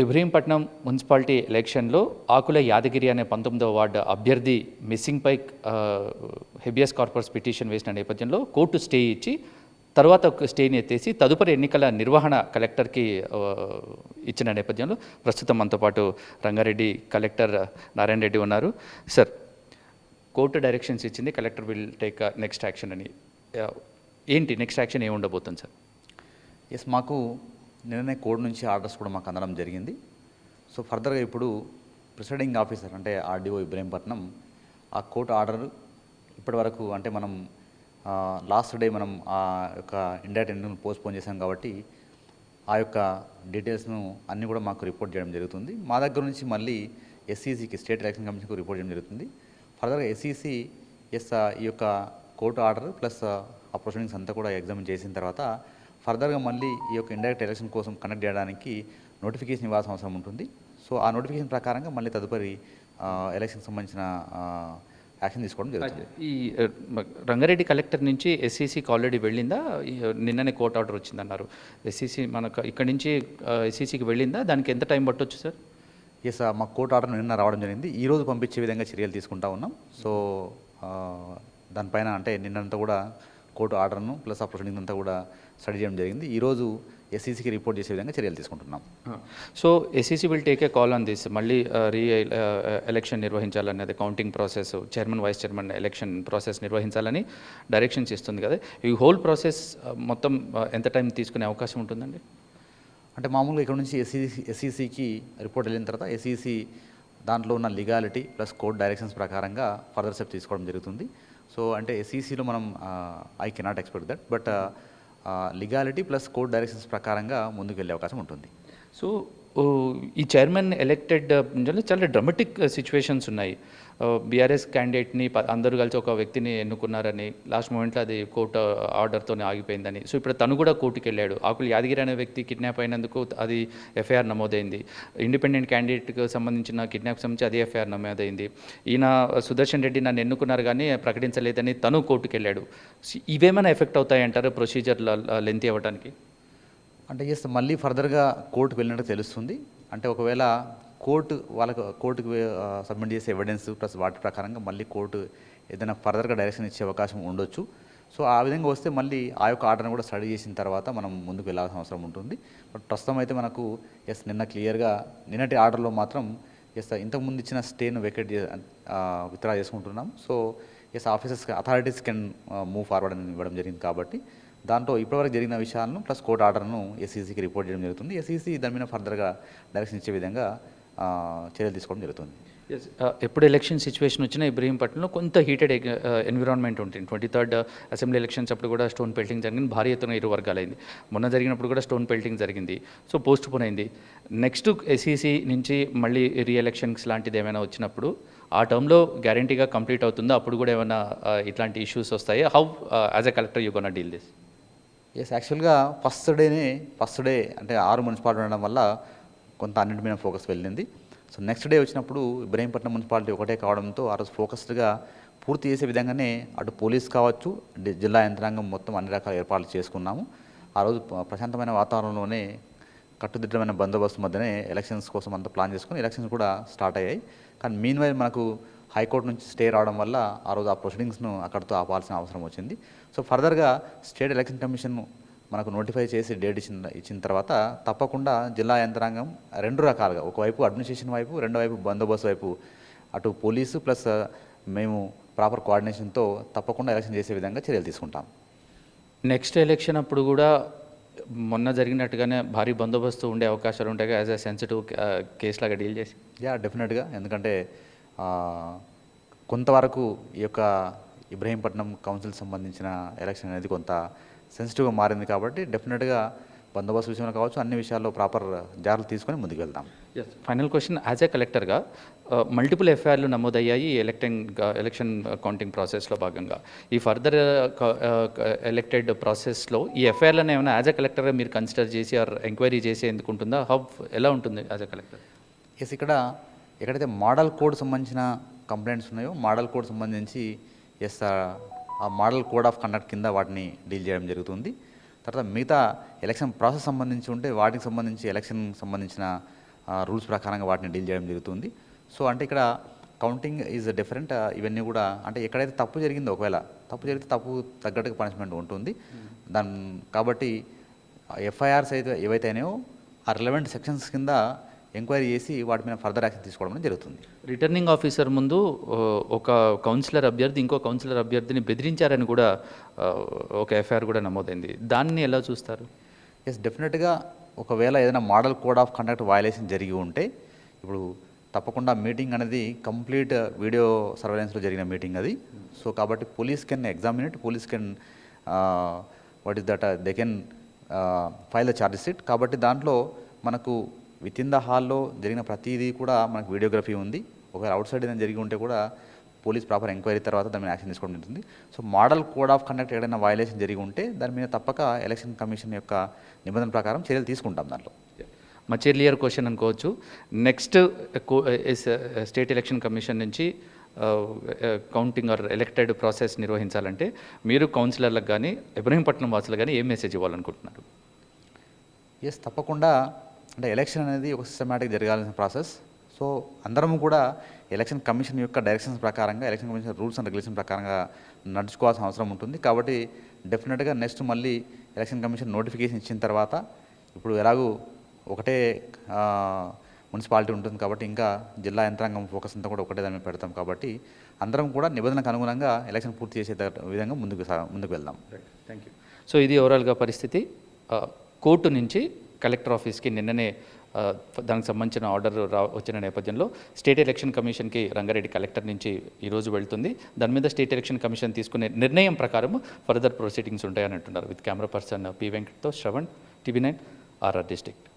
Ibrahimpatnam municipality ఎలక్షన్లో ఆకుల యాదగిరి అనే 19వ ward అభ్యర్థి మిస్సింగ్పై హెబియస్ కార్పస్ పిటిషన్ వేసిన నేపథ్యంలో కోర్టు స్టే ఇచ్చి తర్వాత ఒక స్టేని ఎత్తేసి తదుపరి ఎన్నికల నిర్వహణ కలెక్టర్కి ఇచ్చిన నేపథ్యంలో ప్రస్తుతం మనతో పాటు రంగారెడ్డి కలెక్టర్ నారాయణ రెడ్డి ఉన్నారు. సార్, కోర్టు డైరెక్షన్స్ ఇచ్చింది, collector will take next action అని. ఏంటి నెక్స్ట్ యాక్షన్ ఏమి ఉండబోతుంది సార్? ఎస్, మాకు నిన్ననే కోర్టు నుంచి ఆర్డర్స్ కూడా మాకు అందడం జరిగింది. సో ఫర్దర్గా ఇప్పుడు ప్రిసైడింగ్ ఆఫీసర్ అంటే ఆర్డీఓ ఇబ్రహీంపట్నం ఆ కోర్టు ఆర్డర్ ఇప్పటి వరకు అంటే మనం లాస్ట్ డే మనం ఆ యొక్క ఇండైరెక్ట్ ఎన్నికలను పోస్ట్పోన్ చేశాం కాబట్టి ఆ యొక్క డీటెయిల్స్ను అన్నీ కూడా మాకు రిపోర్ట్ చేయడం జరుగుతుంది. మా దగ్గర నుంచి మళ్ళీ ఎస్ఈసికి స్టేట్ ఎలక్షన్ కమిషన్కు రిపోర్ట్ చేయడం జరుగుతుంది. ఫర్దర్గా ఎస్ఈసి ఈ యొక్క కోర్టు ఆర్డర్ ప్లస్ ఆ ప్రొసీడింగ్స్ అంతా కూడా ఎగ్జామిన్ చేసిన తర్వాత ఫర్దర్గా మళ్ళీ ఈ యొక్క ఇండైరెక్ట్ ఎలక్షన్ కోసం కండక్ట్ చేయడానికి నోటిఫికేషన్ ఇవ్వాల్సిన అవసరం ఉంటుంది. సో ఆ నోటిఫికేషన్ ప్రకారంగా మళ్ళీ తదుపరి ఎలక్షన్కి సంబంధించిన యాక్షన్ తీసుకోవడం జరుగుతుంది. ఈ రంగారెడ్డి కలెక్టర్ నుంచి ఎస్సీసీకి ఆల్రెడీ వెళ్ళిందా? నిన్ననే కోర్టు ఆర్డర్ వచ్చిందన్నారు. ఎస్సీసీ మనకు ఇక్కడ నుంచి ఎస్సీసీకి వెళ్ళిందా? దానికి ఎంత టైం పట్టొచ్చు సార్? ఎస్, మా కోర్టు ఆర్డర్ నిన్న రావడం జరిగింది. ఈరోజు పంపించే విధంగా చర్యలు తీసుకుంటా ఉన్నాం. సో దానిపైన అంటే నిన్నంతా కూడా కోర్టు ఆర్డర్ను ప్లస్ ఆ ప్రొసీడింగ్ అంతా కూడా స్టడీ చేయడం జరిగింది. ఈరోజు ఎస్ఈసికి రిపోర్ట్ చేసే విధంగా చర్యలు తీసుకుంటున్నాం. So SEC will take a call on this. మళ్ళీ ఎలక్షన్ నిర్వహించాలనేది counting process, chairman vice chairman election process నిర్వహించాలని డైరెక్షన్స్ ఇస్తుంది కదా. ఈ హోల్ ప్రాసెస్ మొత్తం ఎంత టైం తీసుకునే అవకాశం ఉంటుందండి? అంటే మామూలుగా ఇక్కడ నుంచి ఎస్ఈసికి రిపోర్ట్ వెళ్ళిన తర్వాత ఎస్ఈసి దాంట్లో ఉన్న లీగాలిటీ ప్లస్ కోర్ట్ డైరెక్షన్స్ ప్రకారంగా ఫర్దర్ స్టెప్ తీసుకోవడం జరుగుతుంది. సో అంటే ఎస్ఈసిలో మనం I cannot expect that, but legality plus court directions ప్రకారంగా ముందుకు వెళ్ళే అవకాశం ఉంటుంది. సో ఈ చైర్మన్ ఎలక్టెడ్ చాలా డ్రామాటిక్ సిచ్యువేషన్స్ ఉన్నాయి. బీఆర్ఎస్ క్యాండిడేట్ని అందరూ కలిసి ఒక వ్యక్తిని ఎన్నుకున్నారని, లాస్ట్ మూమెంట్లో అది కోర్టు ఆర్డర్తోనే ఆగిపోయిందని. సో ఇప్పుడు తను కూడా కోర్టుకి వెళ్ళాడు. ఆకుల యాదగిరి అనే వ్యక్తి కిడ్నాప్ అయినందుకు అది ఎఫ్ఐఆర్ నమోదైంది. ఇండిపెండెంట్ క్యాండిడేట్కి సంబంధించిన కిడ్నాప్ సంబంధించి అది ఎఫ్ఐఆర్ నమోదైంది. ఈయన సుదర్శన్ రెడ్డి నన్ను ఎన్నుకున్నారు కానీ ప్రకటించలేదని తను కోర్టుకి వెళ్ళాడు. ఇవేమైనా ఎఫెక్ట్ అవుతాయంటారు ప్రొసీజర్ లెంత్ అవ్వడానికి? అంటే ఎస్, మళ్ళీ ఫర్దర్గా కోర్టుకు వెళ్ళినట్టు తెలుస్తుంది. అంటే ఒకవేళ కోర్టుకు సబ్మిట్ చేసే ఎవిడెన్స్ ప్లస్ వాటి ప్రకారంగా మళ్ళీ కోర్టు ఏదైనా ఫర్దర్గా డైరెక్షన్ ఇచ్చే అవకాశం ఉండొచ్చు. సో ఆ విధంగా వస్తే మళ్ళీ ఆ యొక్క ఆర్డర్ని కూడా స్టడీ చేసిన తర్వాత మనం ముందుకు వెళ్ళాల్సిన అవసరం ఉంటుంది. బట్ ప్రస్తుతం అయితే మనకు నిన్న క్లియర్గా నిన్నటి ఆర్డర్లో మాత్రం ఇంతకుముందు ఇచ్చిన స్టేను విత్డ్రా చేసుకుంటున్నాం. So officers authorities can move forward అని ఇవ్వడం జరిగింది. కాబట్టి దాంట్లో ఇప్పటివరకు జరిగిన విషయాలను ప్లస్ కోర్టు ఆర్డర్ను ఎస్ఈసికి రిపోర్ట్ చేయడం జరుగుతుంది. ఎస్ఈసి దాని మీద ఫర్దర్గా డైరెక్షన్ ఇచ్చే విధంగా చర్యలు తీసుకోవడం జరుగుతుంది. ఎప్పుడు ఎలక్షన్ సిచ్యువేషన్ వచ్చినా ఇబ్రహీంపట్నంలో కొంత హీటెడ్ ఎన్విరాన్మెంట్ ఉంటుంది. 23rd అసెంబ్లీ ఎలక్షన్స్ అప్పుడు కూడా స్టోన్ పెల్టింగ్ జరిగింది. భారీ ఎత్తున ఇరు వర్గాలైంది. మొన్న జరిగినప్పుడు కూడా స్టోన్ పెల్టింగ్ జరిగింది. సో పోస్ట్ పోన్ అయింది. నెక్స్ట్ ఎస్ఈసి నుంచి మళ్ళీ రీఎలక్షన్స్ లాంటిది ఏమైనా వచ్చినప్పుడు ఆ టర్మ్లో గ్యారంటీగా కంప్లీట్ అవుతుందో అప్పుడు కూడా ఏమైనా ఇట్లాంటి ఇష్యూస్ వస్తాయి? How as a collector you gonna deal this? యాక్చువల్గా ఫస్ట్ డే అంటే 6 మున్సిపాలిటీ ఉండడం వల్ల కొంత అన్నింటి మీద ఫోకస్ వెళ్ళింది. సో నెక్స్ట్ డే వచ్చినప్పుడు ఇబ్రహీంపట్నం మున్సిపాలిటీ ఒకటే కావడంతో ఆ రోజు ఫోకస్డ్గా పూర్తి చేసే విధంగానే అటు పోలీస్ కావచ్చు, జిల్లా యంత్రాంగం మొత్తం అన్ని రకాల ఏర్పాట్లు చేసుకున్నాము. ఆ రోజు ప్రశాంతమైన వాతావరణంలోనే కట్టుదిట్టమైన బందోబస్తు మధ్యనే ఎలక్షన్స్ కోసం అంతా ప్లాన్ చేసుకుని ఎలక్షన్స్ కూడా స్టార్ట్ అయ్యాయి. కానీ మీన్వైల్ మనకు హైకోర్టు నుంచి స్టే రావడం వల్ల ఆ రోజు ఆ ప్రొసీడింగ్స్ను అక్కడితో ఆపాల్సిన అవసరం వచ్చింది. సో ఫర్దర్గా స్టేట్ ఎలక్షన్ కమిషన్ మనకు నోటిఫై చేసి డేట్ ఇచ్చిన తర్వాత తప్పకుండా జిల్లా యంత్రాంగం 2 రకాలుగా, ఒకవైపు అడ్మినిస్ట్రేషన్ వైపు, రెండో వైపు బందోబస్తు వైపు, అటు పోలీసు ప్లస్ మేము ప్రాపర్ కోఆర్డినేషన్తో తప్పకుండా ఎలక్షన్ చేసే విధంగా చర్యలు తీసుకుంటాం. నెక్స్ట్ ఎలక్షన్ అప్పుడు కూడా మొన్న జరిగినట్టుగానే భారీ బందోబస్తు ఉండే అవకాశాలు ఉంటాయి యాజ్ ఎ సెన్సిటివ్ కేసు లాగా డీల్ చేసి? డెఫినెట్గా. ఎందుకంటే కొంతవరకు ఈ యొక్క ఇబ్రహీంపట్నం కౌన్సిల్ సంబంధించిన ఎలక్షన్ అనేది కొంత సెన్సిటివ్గా మారింది. కాబట్టి డెఫినెట్గా బందోబస్తు విషయంలో కావచ్చు అన్ని విషయాల్లో ప్రాపర్ జాగ్రత్తలు తీసుకొని ముందుకు వెళ్దాం. ఫైనల్ క్వశ్చన్, యాజ్ ఏ కలెక్టర్గా మల్టిపుల్ ఎఫ్ఐఆర్లు నమోదయ్యాయి ఎలక్షన్ కౌంటింగ్ ప్రాసెస్లో భాగంగా. ఈ ఫర్దర్ ఎలక్టెడ్ ప్రాసెస్లో ఈ ఎఫ్ఐఆర్లను ఏమైనా యాజ్ ఏ కలెక్టర్గా మీరు కన్సిడర్ చేసి ఆర్ ఎంక్వైరీ చేసి ఎందుకు ఉంటుందా? ఎలా ఉంటుంది యాజ్ ఏ కలెక్టర్? ఇక్కడ ఎక్కడైతే మోడల్ కోడ్ సంబంధించిన కంప్లైంట్స్ ఉన్నాయో మోడల్ కోడ్ సంబంధించి ఆ మోడల్ కోడ్ ఆఫ్ కండక్ట్ కింద వాటిని డీల్ చేయడం జరుగుతుంది. తర్వాత మిగతా ఎలక్షన్ ప్రాసెస్ సంబంధించి ఉంటే వాటికి సంబంధించి ఎలక్షన్ సంబంధించిన రూల్స్ ప్రకారంగా వాటిని డీల్ చేయడం జరుగుతుంది. సో అంటే ఇక్కడ కౌంటింగ్ ఈజ్ డిఫరెంట్. ఇవన్నీ కూడా అంటే ఎక్కడైతే తప్పు జరిగిందో, ఒకవేళ తప్పు జరిగితే తప్పు తగ్గట్టుగా పనిష్మెంట్ ఉంటుంది. కాబట్టి ఎఫ్ఐఆర్స్ అయితే ఏవైతే అయినాయో ఆ రిలవెంట్ సెక్షన్స్ కింద ఎంక్వైరీ చేసి వాటి మీద ఫర్దర్ యాక్షన్ తీసుకోవడం అనేది జరుగుతుంది. రిటర్నింగ్ ఆఫీసర్ ముందు ఒక కౌన్సిలర్ అభ్యర్థి ఇంకో కౌన్సిలర్ అభ్యర్థిని బెదిరించారని కూడా ఒక ఎఫ్ఐఆర్ కూడా నమోదైంది. దాన్ని ఎలా చూస్తారు? ఎస్, డెఫినెట్గా ఒకవేళ ఏదైనా model code of conduct violation జరిగి ఉంటే, ఇప్పుడు తప్పకుండా మీటింగ్ అనేది కంప్లీట్ వీడియో సర్వేలెన్స్లో జరిగిన మీటింగ్ అది. సో కాబట్టి police can examine it, police can what is that they can file the charge sheet. కాబట్టి దాంట్లో మనకు విత్ ఇన్ ద హాల్లో జరిగిన ప్రతిదీ కూడా మనకు వీడియోగ్రఫీ ఉంది. ఒకవేళ అవుట్ సైడ్ ఏదైనా జరిగి ఉంటే కూడా పోలీస్ ప్రాపర్ ఎంక్వైరీ తర్వాత దాని మీద యాక్షన్ తీసుకోవడం ఉంటుంది. So model code of conduct ఏదైనా వయలేషన్ జరిగి ఉంటే దాని మీద తప్పక ఎలక్షన్ కమిషన్ యొక్క నిబంధన ప్రకారం చర్యలు తీసుకుంటాం. దాంట్లో మచ్ ఎర్లియర్ క్వశ్చన్ అనుకోవచ్చు. నెక్స్ట్ స్టేట్ ఎలక్షన్ కమిషన్ నుంచి కౌంటింగ్ ఆర్ ఎలక్టెడ్ ప్రాసెస్ నిర్వహించాలంటే మీరు కౌన్సిలర్లకు కానీ ఇబ్రహీంపట్నం వాసులకు కానీ ఏం మెసేజ్ ఇవ్వాలనుకుంటున్నారు? ఎస్, తప్పకుండా అంటే ఎలక్షన్ అనేది ఒక సిస్టమేటిక్ జరగాల్సిన ప్రాసెస్. సో అందరం కూడా ఎలక్షన్ కమిషన్ యొక్క డైరెక్షన్స్ ప్రకారంగా, election commission rules and regulation ప్రకారంగా నడుచుకోవాల్సిన అవసరం ఉంటుంది. కాబట్టి డెఫినెట్గా నెక్స్ట్ మళ్ళీ ఎలక్షన్ కమిషన్ నోటిఫికేషన్ ఇచ్చిన తర్వాత, ఇప్పుడు ఎలాగూ ఒకటే మున్సిపాలిటీ ఉంటుంది కాబట్టి ఇంకా జిల్లా యంత్రాంగం ఫోకస్ అంతా కూడా ఒకటే దాని మీద పెడతాం. కాబట్టి అందరం కూడా నిబంధనలకు అనుగుణంగా ఎలక్షన్ పూర్తి చేసే విధంగా ముందుకు వెళ్దాం. Thank you. సో ఇది ఓవరాల్గా పరిస్థితి. కోర్టు నుంచి కలెక్టర్ ఆఫీస్కి నిన్ననే దానికి సంబంధించిన ఆర్డర్ వచ్చిన నేపథ్యంలో స్టేట్ ఎలక్షన్ కమిషన్కి రంగారెడ్డి కలెక్టర్ నుంచి ఈరోజు వెళ్తుంది. దాని మీద స్టేట్ ఎలక్షన్ కమిషన్ తీసుకునే నిర్ణయం ప్రకారం ఫర్దర్ ప్రొసీడింగ్స్ ఉంటాయని అంటున్నారు. విత్ కెమెరా పర్సన్ పి వెంకట్తో శ్రవణ్, టీవీ 9 ఆర్ఆర్ డిస్ట్రిక్ట్.